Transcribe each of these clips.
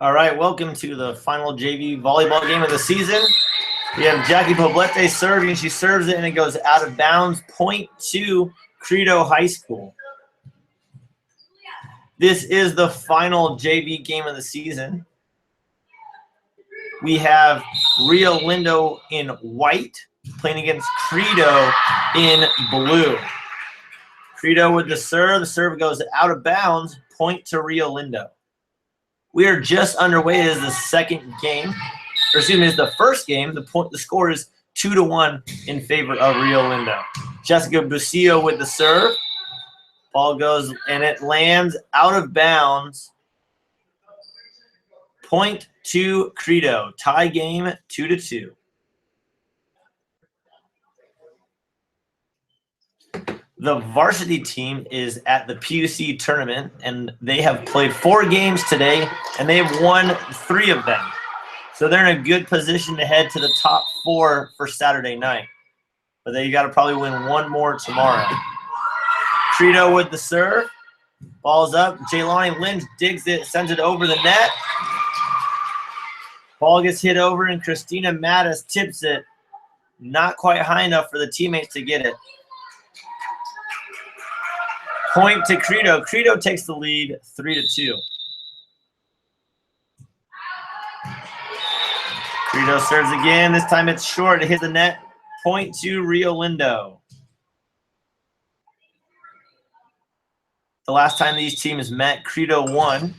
All right, welcome to the final JV volleyball game of the season. We have Jackie Poblete serving. She serves it, and it goes out of bounds. Point to Credo High School. This is the final JV game of the season. We have Rio Lindo in white playing against Credo in blue. Credo with the serve. The serve goes out of bounds. Point to Rio Lindo. We are just underway. It is the second game, or excuse me, it's the first game. The score is 2-1 in favor of Rio Lindo. Jessica Bucio with the serve. Ball goes and it lands out of bounds. Point to Credo. Tie game 2-2. The varsity team is at the PUC tournament, and they have played 4 games today, and they have won 3 of them. So they're in a good position to head to the top 4 for Saturday night. But they got to probably win 1 more tomorrow. Credo with the serve. Ball's up. Jaylani Lynch digs it, sends it over the net. Ball gets hit over, and Christina Mattis tips it. Not quite high enough for the teammates to get it. Point to Credo. Credo takes the lead 3-2. Credo serves again. This time it's short. It hit the net. Point to Rio Lindo. The last time these teams met, Credo won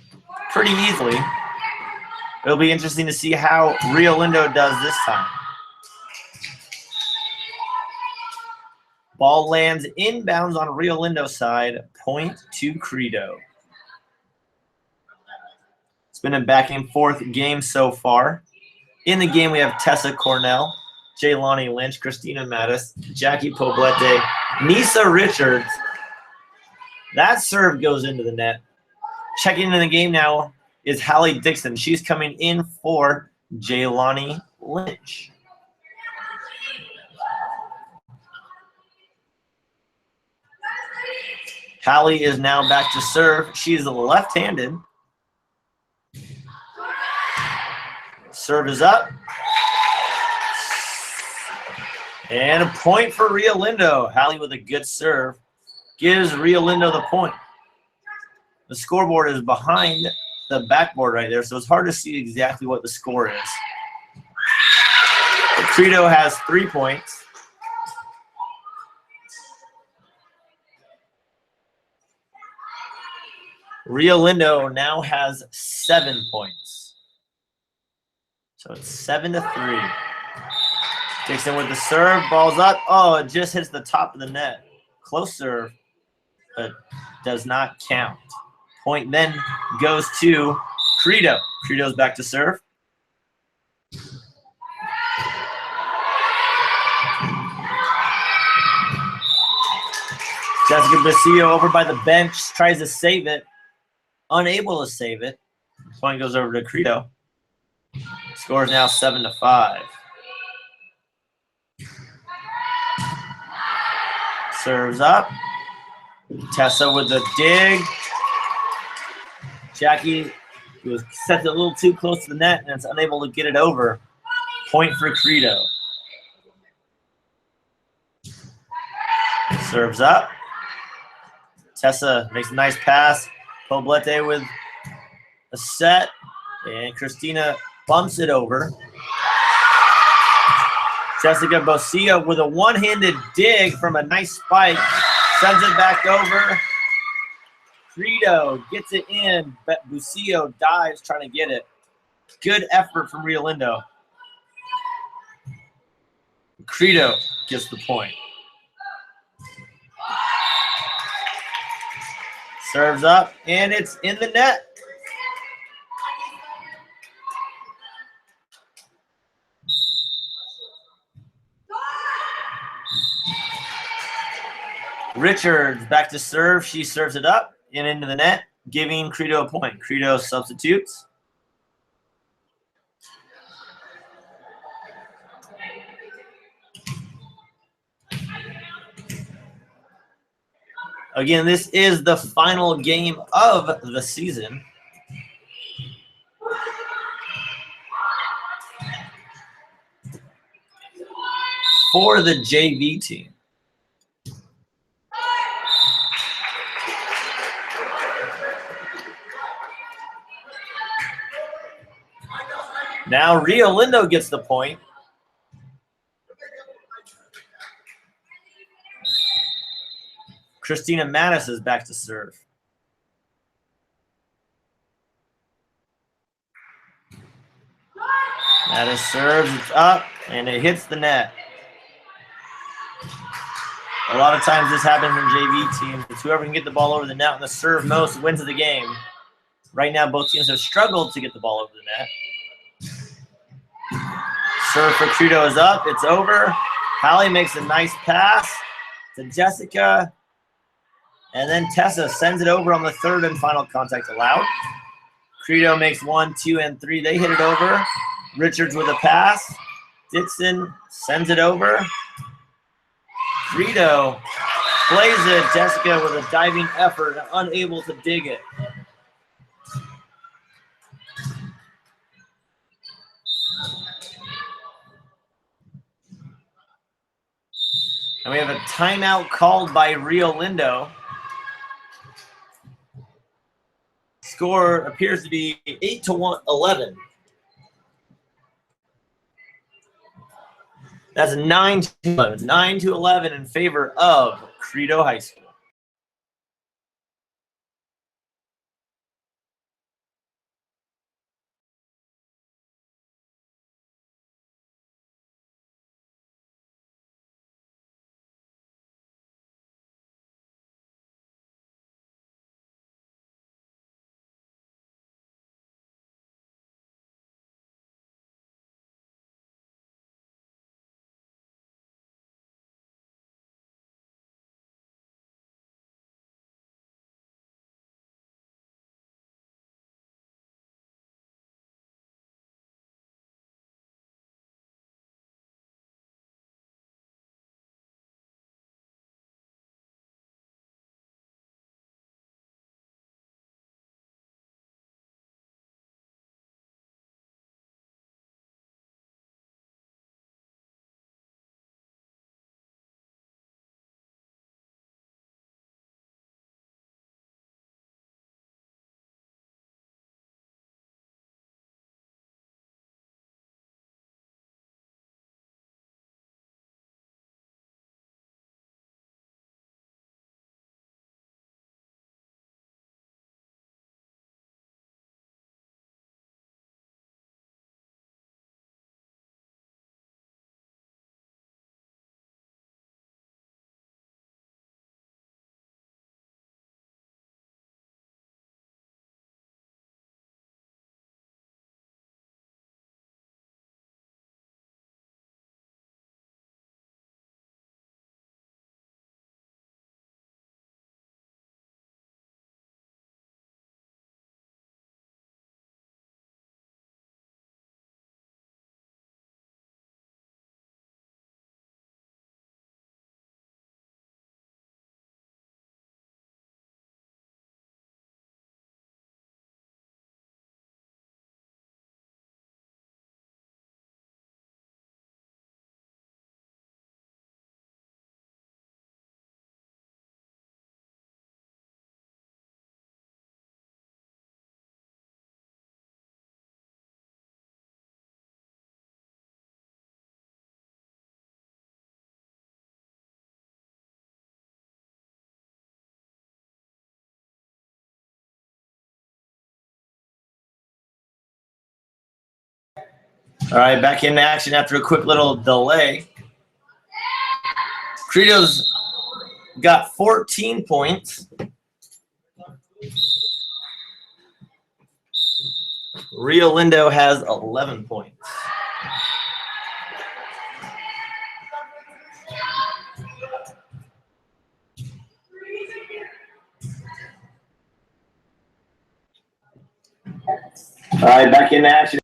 pretty easily. It'll be interesting to see how Rio Lindo does this time. Ball lands inbounds on Rio Lindo's side. Point to Credo. It's been a back and forth game so far. In the game, we have Tessa Cornell, Jaylani Lynch, Christina Mattis, Jackie Poblete, Nisa Richards. That serve goes into the net. Checking in the game now is Hallie Dixon. She's coming in for Jaylani Lynch. Hallie is now back to serve. She's left-handed. Serve is up. And a point for Rio Lindo. Hallie with a good serve gives Rio Lindo the point. The scoreboard is behind the backboard right there, so it's hard to see exactly what the score is. But Credo has 3 points. Rio Lindo now has 7 points. So it's 7-3. Dixon with the serve, ball's up. Oh, it just hits the top of the net. Close serve, but does not count. Point then goes to Credo. Credo's back to serve. Jessica Bucio over by the bench, tries to save it. Unable to save it. Point goes over to Credo. Score is now 7-5. Serves up. Tessa with the dig. Jackie was set it a little too close to the net and it's unable to get it over. Point for Credo. Serves up. Tessa makes a nice pass. Poblete with a set, and Christina bumps it over. Jessica Bucio with a one-handed dig from a nice spike, sends it back over. Credo gets it in, but Bucio dives trying to get it. Good effort from Rio Lindo. Credo gets the point. Serves up, and it's in the net. Richards back to serve. She serves it up and into the net, giving Credo a point. Credo substitutes. Again, this is the final game of the season. for the JV team. Now Rio Lindo gets the point. Christina Mattis is back to serve. Mattis serves, it's up, and it hits the net. A lot of times this happens in JV teams. It's whoever can get the ball over the net on the serve most wins the game. Right now, both teams have struggled to get the ball over the net. Serve for Credo is up. It's over. Hallie makes a nice pass to Jessica. And then Tessa sends it over on the third and final contact allowed. Credo makes 1, 2, and 3. They hit it over. Richards with a pass. Dixon sends it over. Credo plays it. Jessica with a diving effort, unable to dig it. And we have a timeout called by Rio Lindo. Score appears to be 8-11. That's 9-11. 9-11 in favor of Credo High School. All right, back in action after a quick little delay. Credo's got 14 points. Rio Lindo has 11 points. All right, back in action.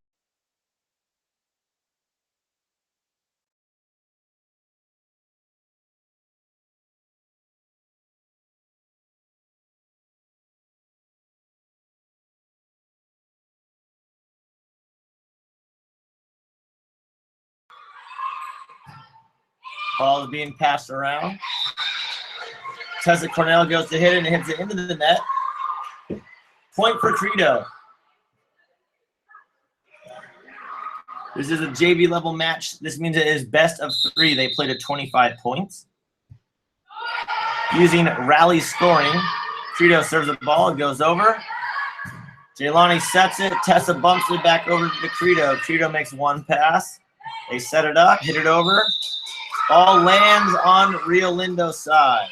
Ball is being passed around. Tessa Cornell goes to hit it and hits it into the net. Point for Credo. This is a JV level match. This means it is best of 3. They played at 25 points. Using rally scoring, Credo serves the ball. It goes over. Jaylani sets it. Tessa bumps it back over to Credo. Credo makes one pass. They set it up, hit it over. Ball lands on Rio Lindo's side.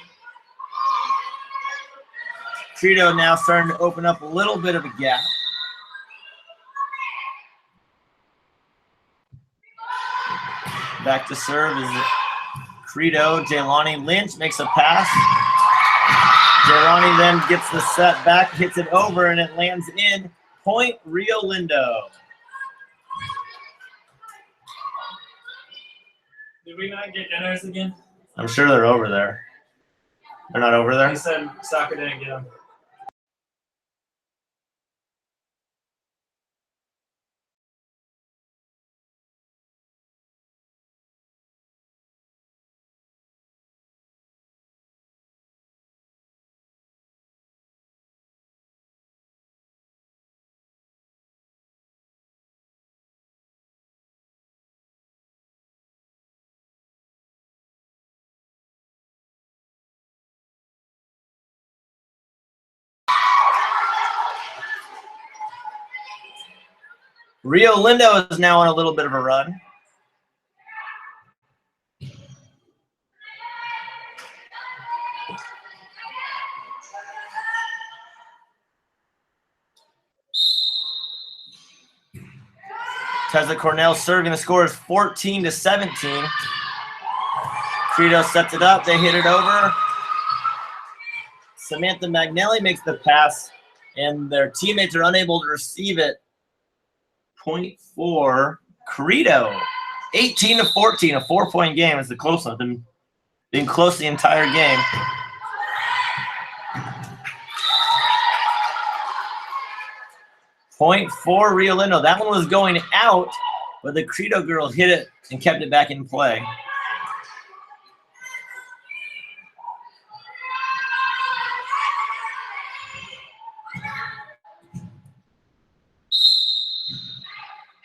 Credo now starting to open up a little bit of a gap. Back to serve is Credo. Jaylani Lynch makes a pass. Jaylani then gets the set back, hits it over, and it lands in. Point Rio Lindo. Did we not get dinners again? I'm sure they're over there. They're not over there? He said soccer didn't get them. Rio Lindo is now on a little bit of a run. Tessa Cornell serving. The score is 14-17. Credo sets it up. They hit it over. Samantha Magnelli makes the pass, and their teammates are unable to receive it. Point for Credo. 18-14, a 4-point game. It's the close one. Been close the entire game. Point for Rio Lindo. That one was going out, but the Credo girls hit it and kept it back in play.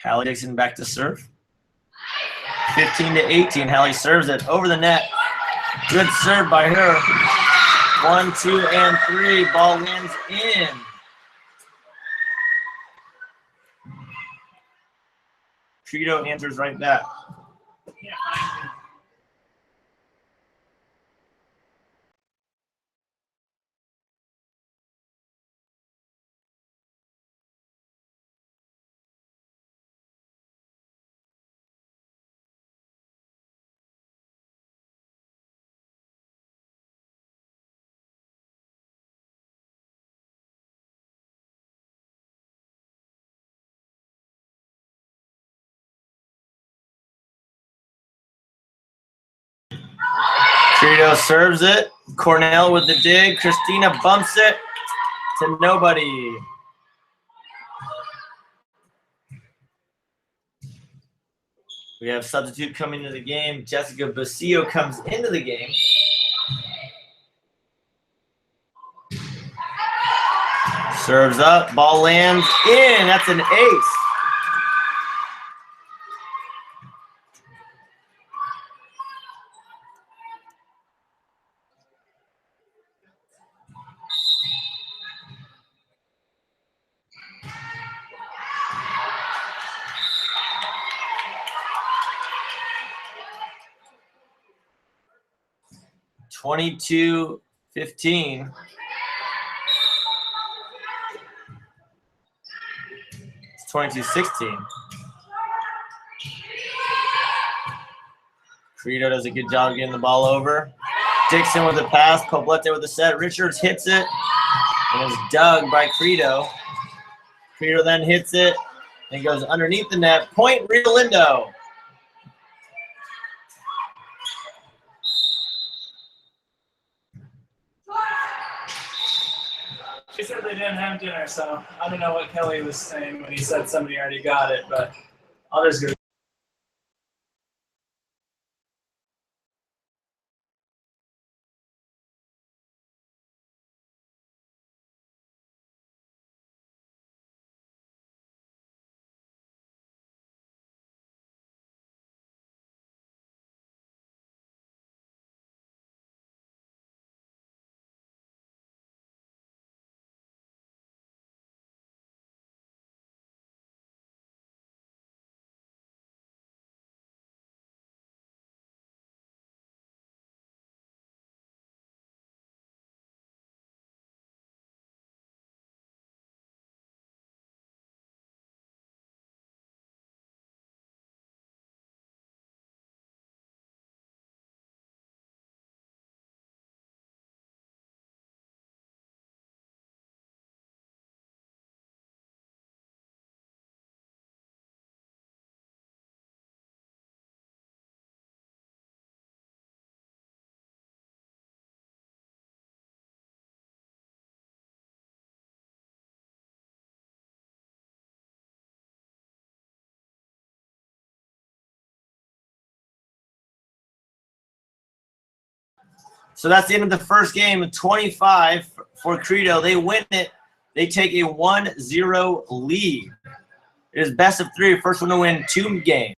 Hallie Dixon back to serve. 15-18. Hallie serves it over the net. Good serve by her. 1, 2, and 3. Ball lands in. Credo answers right back. Yeah, Credo serves it. Cornell with the dig. Christina bumps it to nobody. We have substitute coming into the game. Jessica Basillo comes into the game. Serves up. Ball lands in. That's an ace. (22-15). It's 22-16. Credo does a good job getting the ball over. Dixon with the pass. Poblete with the set. Richards hits it. And it's dug by Credo. Credo then hits it and goes underneath the net. Point Rio Lindo. She said they didn't have dinner, so I don't know what Kelly was saying when he said somebody already got it, but I'll just go. So that's the end of the first game. 25 for Credo. They win it. They take a 1-0 lead. It is best of 3. First one to win 2 games.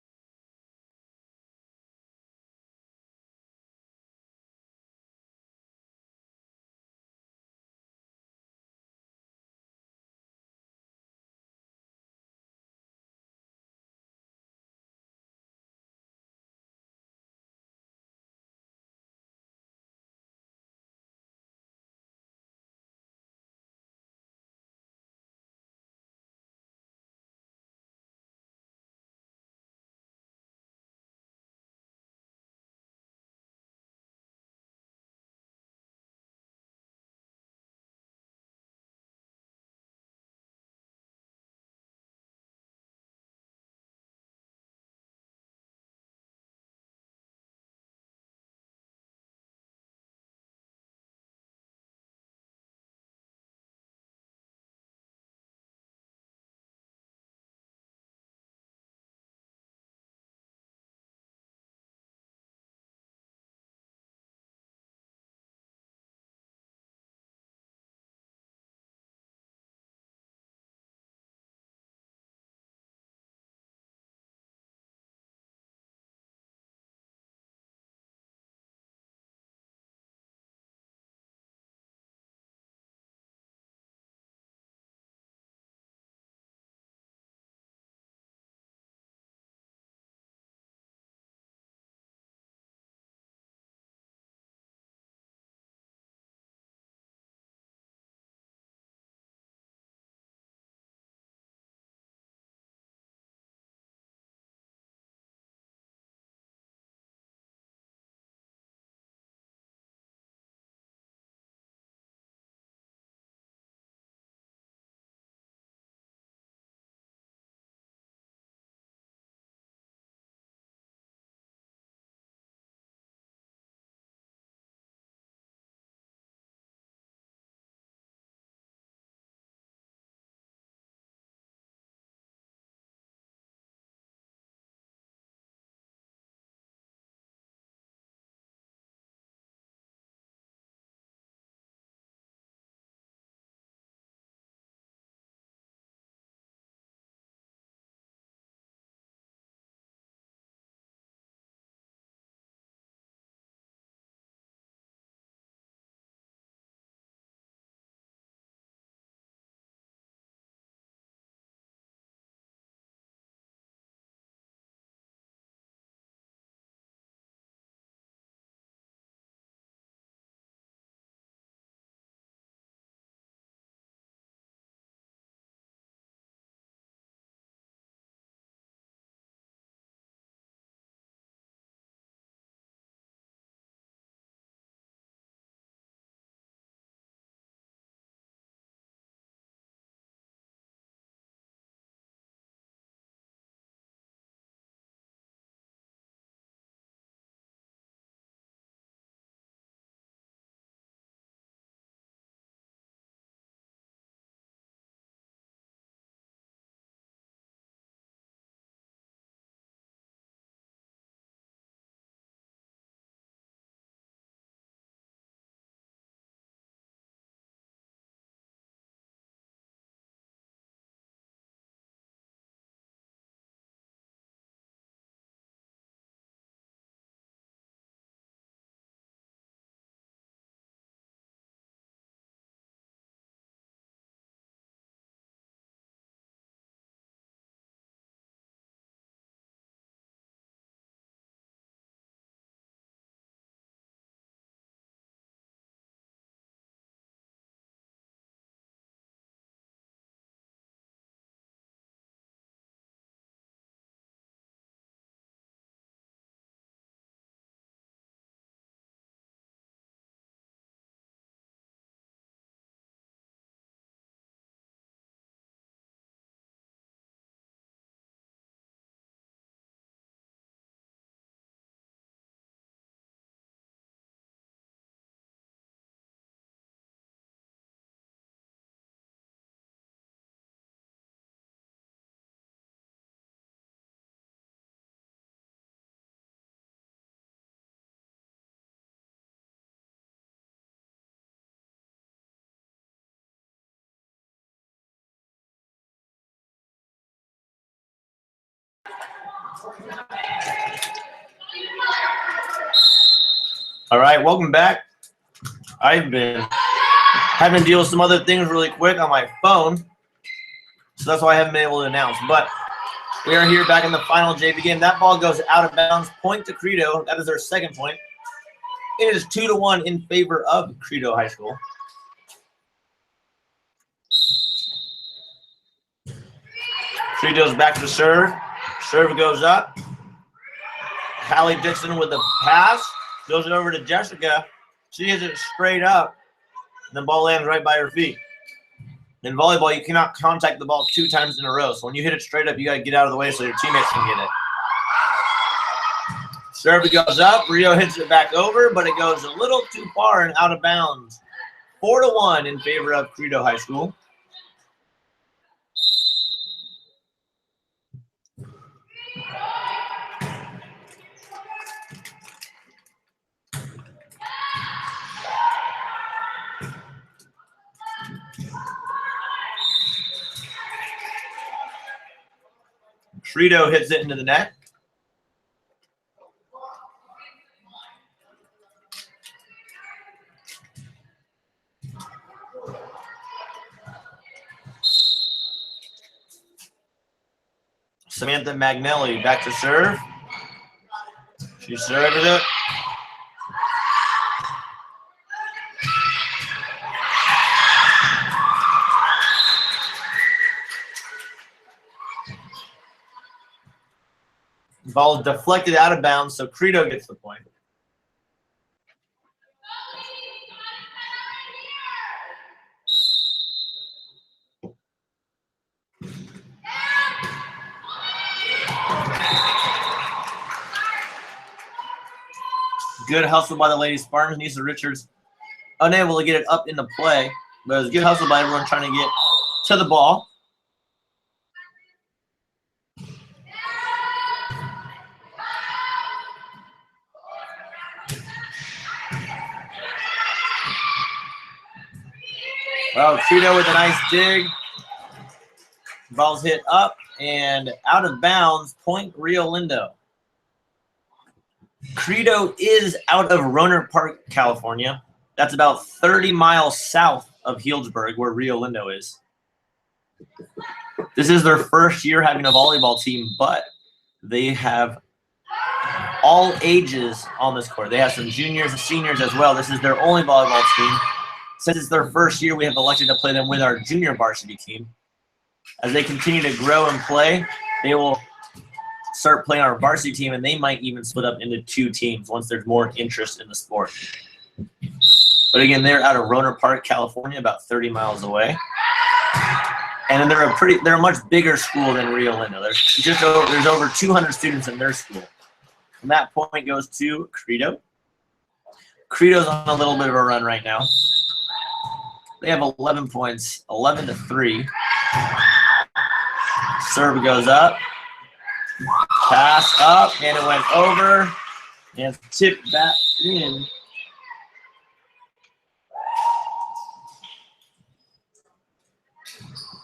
All right, welcome back. I've been having to deal with some other things really quick on my phone, so that's why I haven't been able to announce. But we are here back in the final JV game. That ball goes out of bounds. Point to Credo. That is their second point. It is 2-1 in favor of Credo High School. Credo's back to serve. Serve goes up. Hallie Dixon with the pass. Goes it over to Jessica. She hits it straight up. And the ball lands right by her feet. In volleyball, you cannot contact the ball 2 times in a row. So when you hit it straight up, you got to get out of the way so your teammates can get it. Serve goes up. Rio hits it back over, but it goes a little too far and out of bounds. 4-1 in favor of Credo High School. Credo hits it into the net. Samantha Magnelli back to serve. She serves it. Ball is deflected out of bounds, so Credo gets the point. Good hustle by the ladies. Spartans. Nisa Richards unable to get it up into play, but it was a good hustle by everyone trying to get to the ball. Well, Credo with a nice dig. Ball's hit up and out of bounds. Point Rio Lindo. Credo is out of Rohnert Park, California. That's about 30 miles south of Healdsburg, where Rio Lindo is. This is their first year having a volleyball team, but they have all ages on this court. They have some juniors and seniors as well. This is their only volleyball team. Since it's their first year, we have elected to play them with our junior varsity team. As they continue to grow and play, they will start playing our varsity team, and they might even split up into 2 teams once there's more interest in the sport. But again, they're out of Rohnert Park, California, about 30 miles away. And they're a much bigger school than Rio Lindo. There's over 200 students in their school. And that point goes to Credo. Credo's on a little bit of a run right now. They have 11 points, 11-3. Serve goes up. Pass up, and it went over. And tipped back in.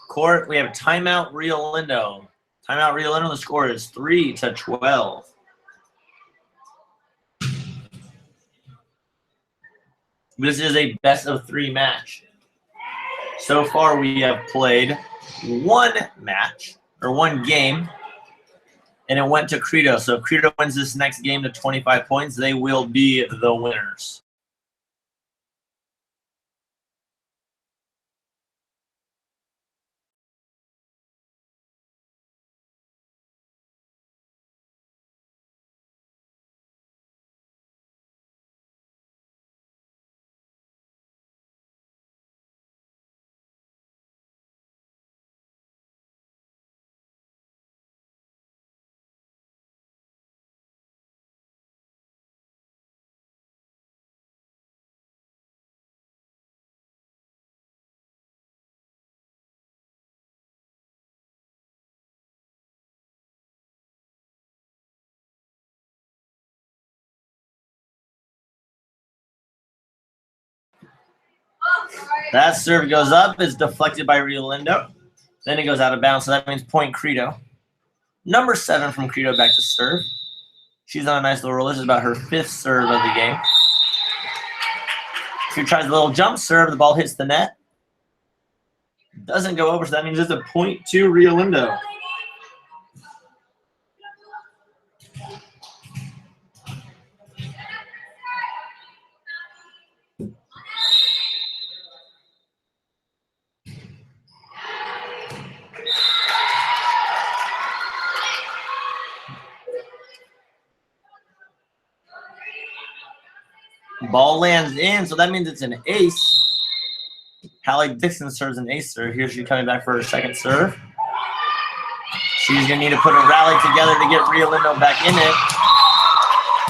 Court, we have timeout Rio Lindo. Timeout Rio Lindo, the score is 3-12. This is a best-of-3 match. So far, we have played 1 match, or 1 game, and it went to Credo. So if Credo wins this next game to 25 points, they will be the winners. That serve goes up, is deflected by Rio Lindo. Then it goes out of bounds, so that means point Credo. Number 7 from Credo back to serve. She's on a nice little roll. This is about her 5th serve of the game. She tries a little jump serve. The ball hits the net. Doesn't go over, so that means it's a point to Rio Lindo. Ball lands in, so that means it's an ace. Hallie Dixon serves an ace serve. Here she's coming back for her 2nd serve. She's going to need to put a rally together to get Rio Lindo back in it.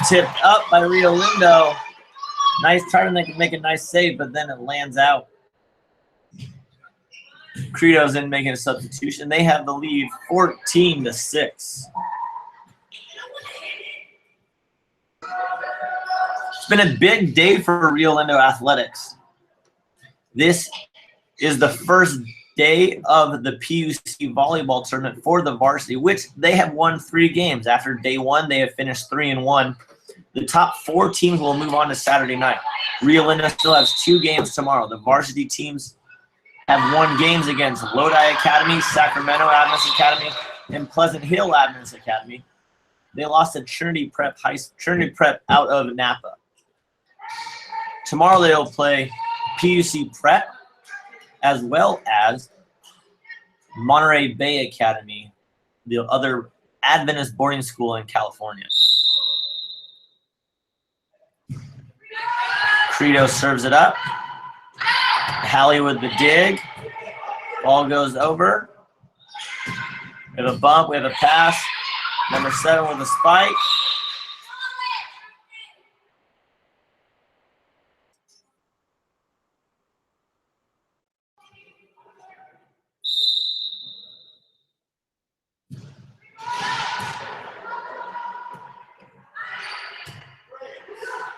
Tipped up by Rio Lindo. Nice turn. They can make a nice save, but then it lands out. Credo's in making a substitution. They have the lead 14-6. It's been a big day for Rio Lindo athletics. This is the first day of the PUC volleyball tournament for the varsity, which they have won 3 games. After day 1, they have finished 3-1. The top 4 teams will move on to Saturday night. Rio Lindo still has 2 games tomorrow. The varsity teams have won games against Lodi Academy, Sacramento Adventist Academy, and Pleasant Hill Adventist Academy. They lost to Trinity Prep out of Napa. Tomorrow they'll play PUC Prep as well as Monterey Bay Academy, the other Adventist boarding school in California. Credo serves it up. Hallie with the dig. Ball goes over. We have a bump. We have a pass. Number 7 with a spike.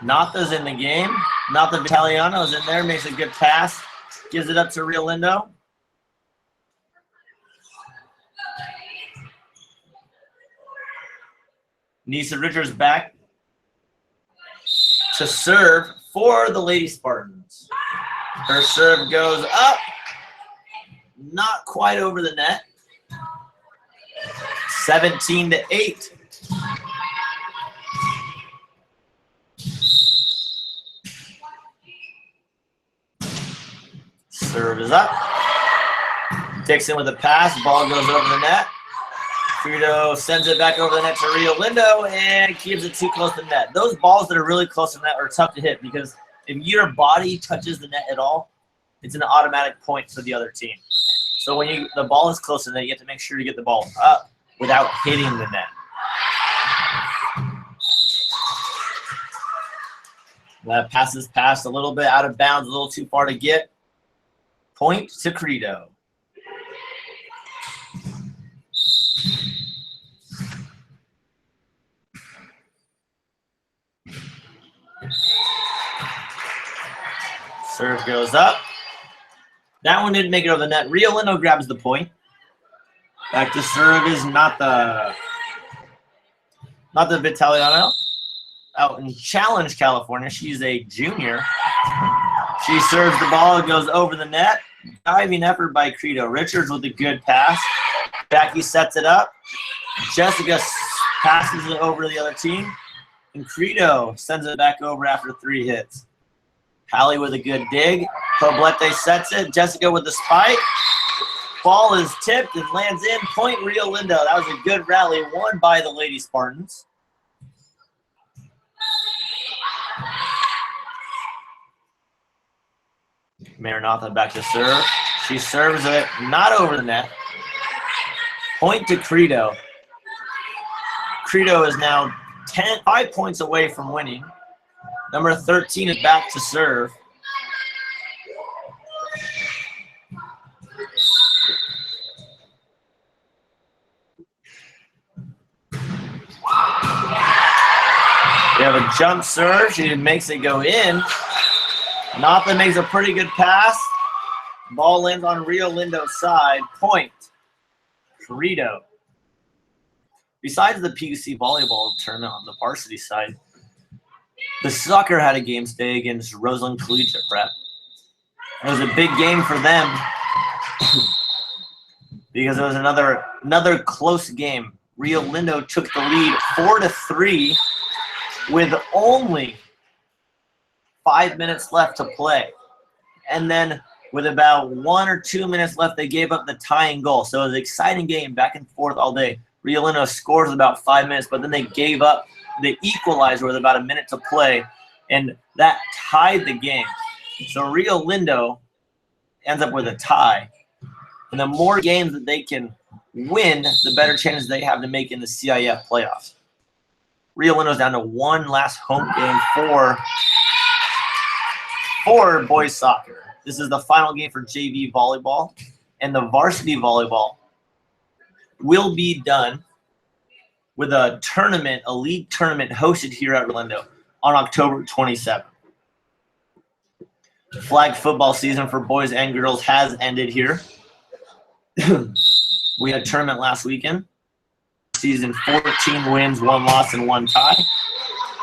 Natha's in the game. Natha Vitaliano's in there, makes a good pass, gives it up to Rio Lindo. Nisa Richards back to serve for the Lady Spartans. Her serve goes up, not quite over the net. 17-8. Serve is up. Dixon with a pass. Ball goes over the net. Credo sends it back over the net to Rio Lindo and keeps it too close to the net. Those balls that are really close to the net are tough to hit because if your body touches the net at all, it's an automatic point for the other team. So when the ball is close to the net, you have to make sure to get the ball up without hitting the net. That pass is passed a little bit out of bounds, a little too far to get. Point to Credo. Serve goes up. That one didn't make it over the net. Rio Lindo grabs the point. Back to serve is not the Vitaliano. Out in Challenge, California. She's a junior. She serves the ball. It goes over the net. Diving effort by Credo. Richards with a good pass. Jackie sets it up. Jessica passes it over to the other team. And Credo sends it back over after 3 hits. Hallie with a good dig. Poblete sets it. Jessica with the spike. Ball is tipped and lands in. Point Rio Lindo. That was a good rally won by the Lady Spartans. Maranatha back to serve. She serves it not over the net. Point to Credo. Credo is now 5 points away from winning. Number 13 is back to serve. We have a jump serve. She makes it go in. Natha makes a pretty good pass. Ball lands on Rio Lindo's side. Point. Credo. besides the PUC volleyball tournament on the varsity side, the soccer had a game today against Roseland Collegiate Prep. It was a big game for them because it was another close game. Rio Lindo took the lead 4-3 with only 5 minutes left to play. And then with about 1 or 2 minutes left, they gave up the tying goal. So it was an exciting game, back and forth all day. Rio Lindo scores about 5 minutes, but then they gave up the equalizer with about a minute to play, and that tied the game. So Rio Lindo ends up with a tie. And the more games that they can win, the better chances they have to make in the CIF playoffs. Rio Lindo's down to one last home game for boys soccer. This is the final game for JV volleyball, and the varsity volleyball will be done with a tournament, a league tournament hosted here at Lindo on October 27th. Flag football season for boys and girls has ended here. We had a tournament last weekend. Season 14 wins, 1 loss, and 1 tie.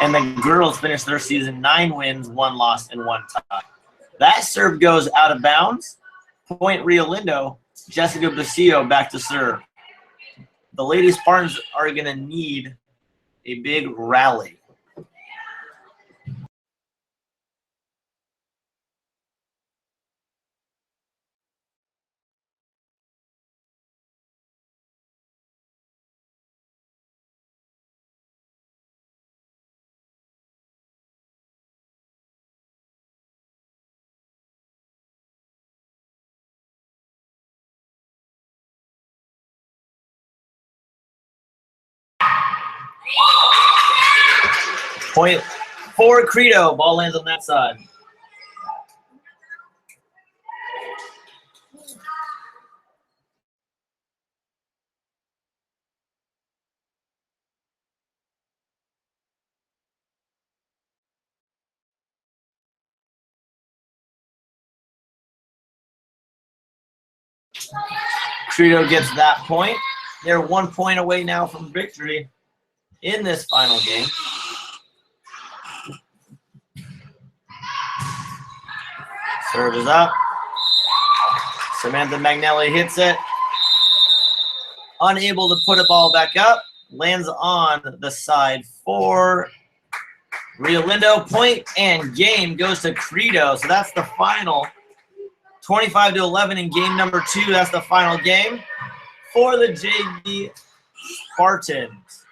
And the girls finished their season 9 wins, 1 loss, and 1 tie. That serve goes out of bounds. Point Rio Lindo. Jessica Basillo back to serve. The Lady Spartans are going to need a big rally. Point for Credo. Ball lands on that side. Credo gets that point. They're 1 point away now from victory in this final game. Serve is up. Samantha Magnelli hits it. Unable to put a ball back up. Lands on the side for Rio Lindo. Point and game goes to Credo. So that's the final. 25-11 in game number 2. That's the final game for the JV Spartans.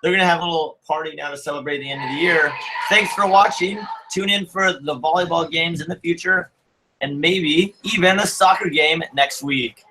They're going to have a little party now to celebrate the end of the year. Thanks for watching. Tune in for the volleyball games in the future and maybe even a soccer game next week.